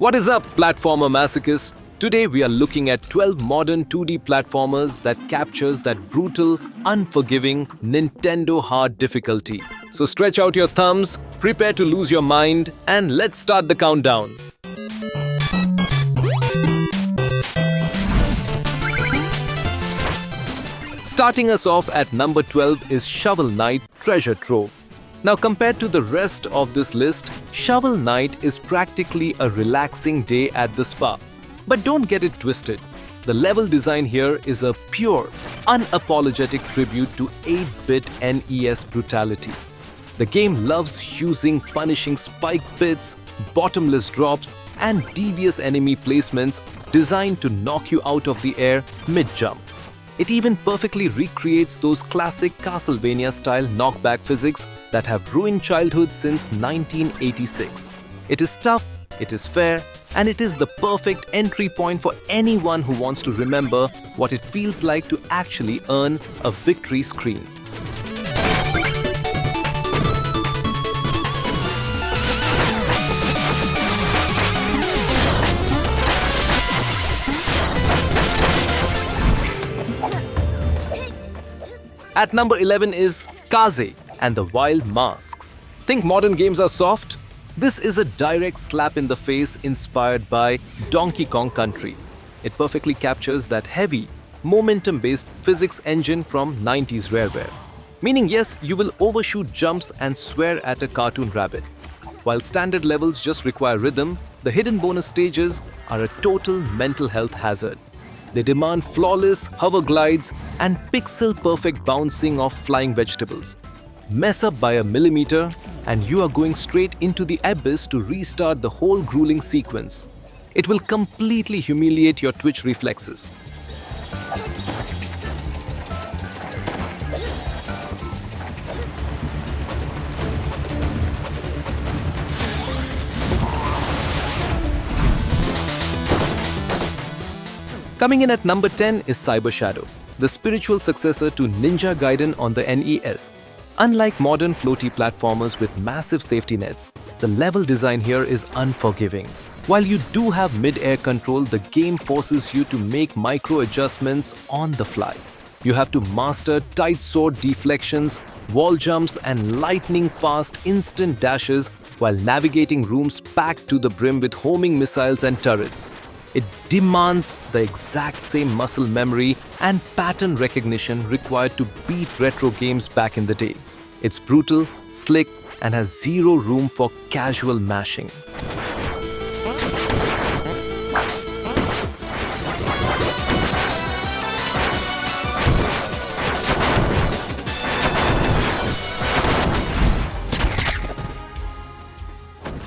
What is up, platformer masochists? Today we are looking at 12 modern 2D platformers that captures that brutal, unforgiving Nintendo hard difficulty. So stretch out your thumbs, prepare to lose your mind, and let's start the countdown. Starting us off at number 12 is Shovel Knight Treasure Trove. Now compared to the rest of this list, Shovel Knight is practically a relaxing day at the spa. But don't get it twisted. The level design here is a pure, unapologetic tribute to 8-bit NES brutality. The game loves using punishing spike pits, bottomless drops, and devious enemy placements designed to knock you out of the air mid-jump. It even perfectly recreates those classic Castlevania-style knockback physics that have ruined childhood since 1986. It is tough, it is fair, and it is the perfect entry point for anyone who wants to remember what it feels like to actually earn a victory screen. At number 11 is Kaze and the Wild Masks. Think modern games are soft? This is a direct slap in the face inspired by Donkey Kong Country. It perfectly captures that heavy, momentum-based physics engine from 90s Rareware. Meaning yes, you will overshoot jumps and swear at a cartoon rabbit. While standard levels just require rhythm, the hidden bonus stages are a total mental health hazard. They demand flawless hover glides and pixel-perfect bouncing of flying vegetables. Mess up by a millimeter and you are going straight into the abyss to restart the whole grueling sequence. It will completely humiliate your twitch reflexes. Coming in at number 10 is Cyber Shadow, the spiritual successor to Ninja Gaiden on the NES. Unlike modern floaty platformers with massive safety nets, the level design here is unforgiving. While you do have mid-air control, the game forces you to make micro adjustments on the fly. You have to master tight sword deflections, wall jumps, and lightning-fast instant dashes while navigating rooms packed to the brim with homing missiles and turrets. It demands the exact same muscle memory and pattern recognition required to beat retro games back in the day. It's brutal, slick, and has zero room for casual mashing.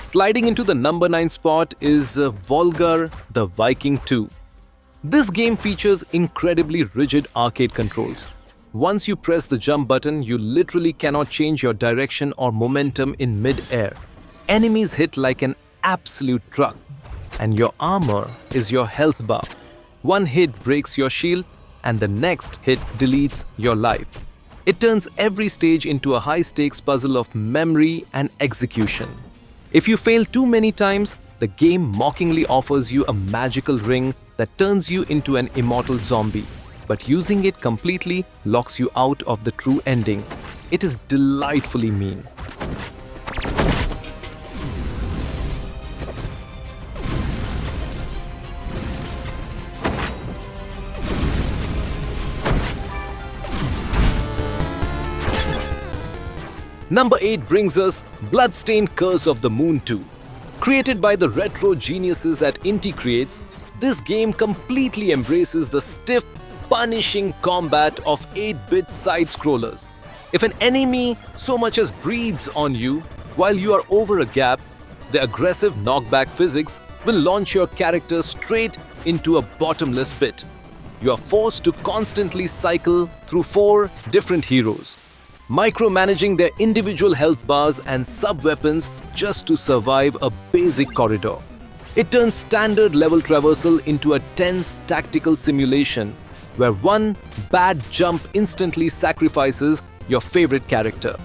Sliding into the number 9 spot is Volgarr the Viking II. This game features incredibly rigid arcade controls. Once you press the jump button, you literally cannot change your direction or momentum in mid-air. Enemies hit like an absolute truck, and your armor is your health bar. One hit breaks your shield, and the next hit deletes your life. It turns every stage into a high-stakes puzzle of memory and execution. If you fail too many times, the game mockingly offers you a magical ring that turns you into an immortal zombie. But using it completely locks you out of the true ending. It is delightfully mean. Number 8 brings us Bloodstained Curse of the Moon 2. Created by the retro geniuses at Inti Creates, this game completely embraces the stiff, punishing combat of 8-bit side-scrollers. If an enemy so much as breathes on you while you are over a gap, the aggressive knockback physics will launch your character straight into a bottomless pit. You are forced to constantly cycle through 4 different heroes, micromanaging their individual health bars and sub-weapons just to survive a basic corridor. It turns standard level traversal into a tense tactical simulation where one bad jump instantly sacrifices your favorite character.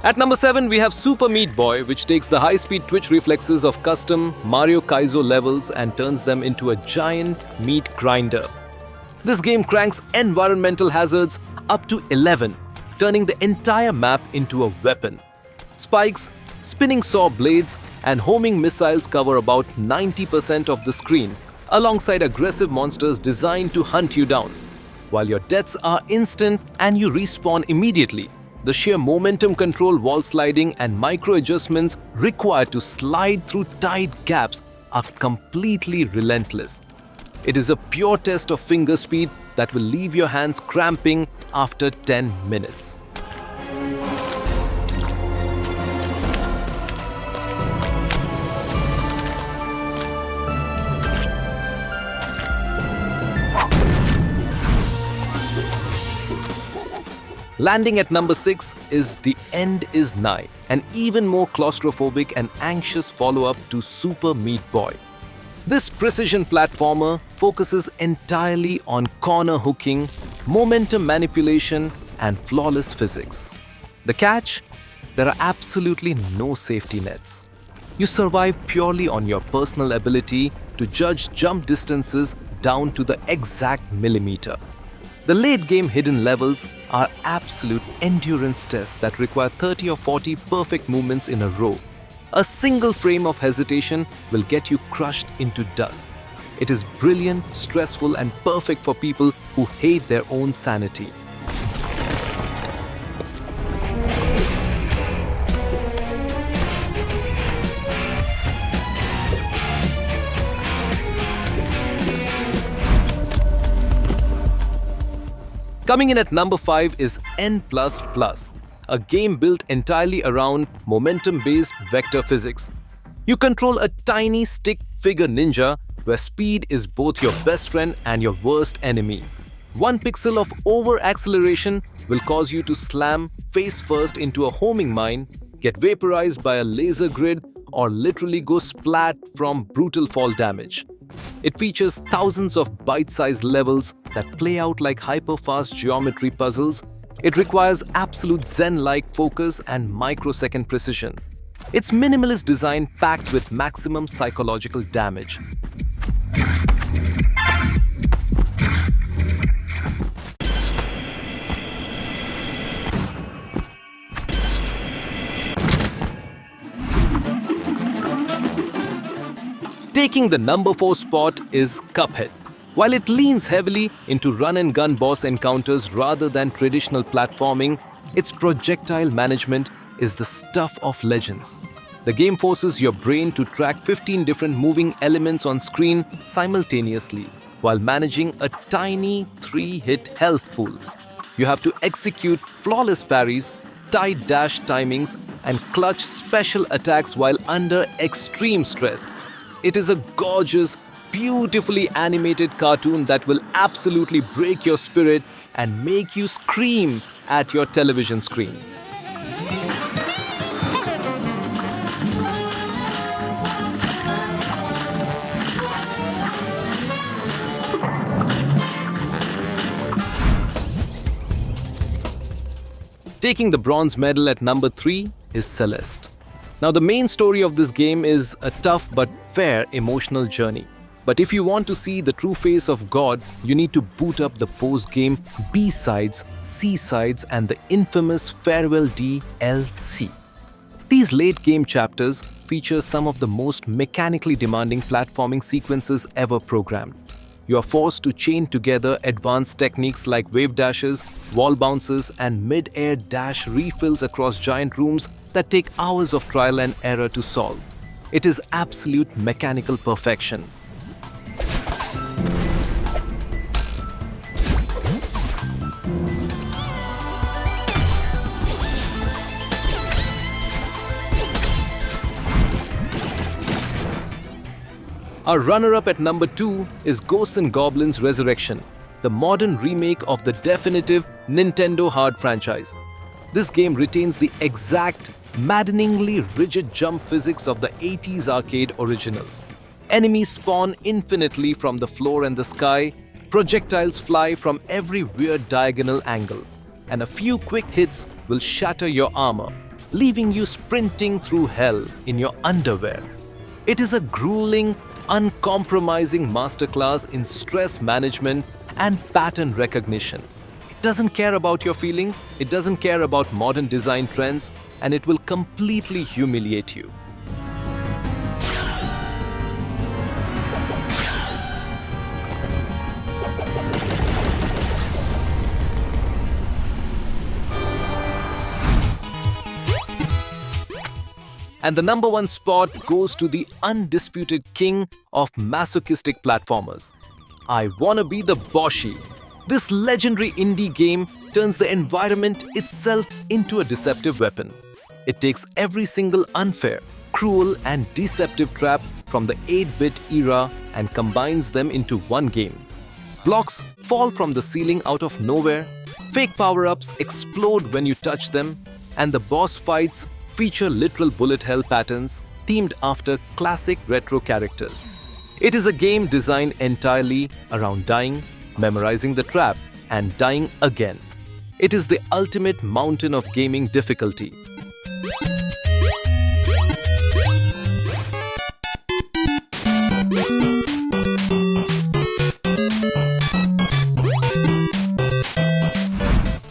At number 7, we have Super Meat Boy, which takes the high-speed twitch reflexes of custom Mario Kaizo levels and turns them into a giant meat grinder. This game cranks environmental hazards up to 11, turning the entire map into a weapon. Spikes, spinning saw blades, and homing missiles cover about 90% of the screen, alongside aggressive monsters designed to hunt you down. While your deaths are instant and you respawn immediately, the sheer momentum control, wall sliding, and micro adjustments required to slide through tight gaps are completely relentless. It is a pure test of finger speed that will leave your hands cramping after 10 minutes. Landing at number 6 is The End Is Nigh, an even more claustrophobic and anxious follow-up to Super Meat Boy. This precision platformer focuses entirely on corner hooking, momentum manipulation, and flawless physics. The catch? There are absolutely no safety nets. You survive purely on your personal ability to judge jump distances down to the exact millimeter. The late-game hidden levels are absolute endurance tests that require 30 or 40 perfect movements in a row. A single frame of hesitation will get you crushed into dust. It is brilliant, stressful, and perfect for people who hate their own sanity. Coming in at number 5 is N++, a game built entirely around momentum-based vector physics. You control a tiny stick figure ninja where speed is both your best friend and your worst enemy. One pixel of over-acceleration will cause you to slam face first into a homing mine, get vaporized by a laser grid, or literally go splat from brutal fall damage. It features thousands of bite-sized levels that play out like hyper-fast geometry puzzles. It requires absolute Zen-like focus and microsecond precision. Its minimalist design packed with maximum psychological damage. Taking the number 4 spot is Cuphead. While it leans heavily into run-and-gun boss encounters rather than traditional platforming, its projectile management is the stuff of legends. The game forces your brain to track 15 different moving elements on screen simultaneously, while managing a tiny 3-hit health pool. You have to execute flawless parries, tight dash timings, and clutch special attacks while under extreme stress. It is a gorgeous, beautifully animated cartoon that will absolutely break your spirit and make you scream at your television screen. Taking the bronze medal at number 3 is Celeste. Now, the main story of this game is a tough but fair emotional journey. But if you want to see the true face of God, you need to boot up the post-game B-sides, C-sides, and the infamous Farewell DLC. These late-game chapters feature some of the most mechanically demanding platforming sequences ever programmed. You are forced to chain together advanced techniques like wave dashes, wall bounces, and mid-air dash refills across giant rooms that take hours of trial and error to solve. It is absolute mechanical perfection. Our runner-up at number 2 is Ghosts and Goblins Resurrection, the modern remake of the definitive Nintendo Hard franchise. This game retains the exact, maddeningly rigid jump physics of the 80s arcade originals. Enemies spawn infinitely from the floor and the sky, projectiles fly from every weird diagonal angle, and a few quick hits will shatter your armor. leaving you sprinting through hell in your underwear. It is a grueling, uncompromising masterclass in stress management and pattern recognition. It doesn't care about your feelings, it doesn't care about modern design trends, and it will completely humiliate you. And the number one spot goes to the undisputed king of masochistic platformers. I Wanna Be the Boshy. This legendary indie game turns the environment itself into a deceptive weapon. It takes every single unfair, cruel and deceptive trap from the 8-bit era and combines them into one game. Blocks fall from the ceiling out of nowhere, fake power-ups explode when you touch them, and the boss fights feature literal bullet hell patterns themed after classic retro characters. It is a game designed entirely around dying, memorizing the trap, and dying again. It is the ultimate mountain of gaming difficulty.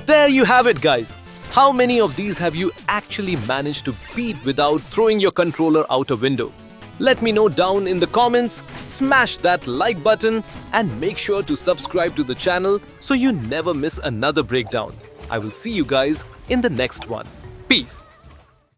There you have it, guys. How many of these have you actually managed to beat without throwing your controller out a window? Let me know down in the comments, smash that like button, and make sure to subscribe to the channel so you never miss another breakdown. I will see you guys in the next one. Peace.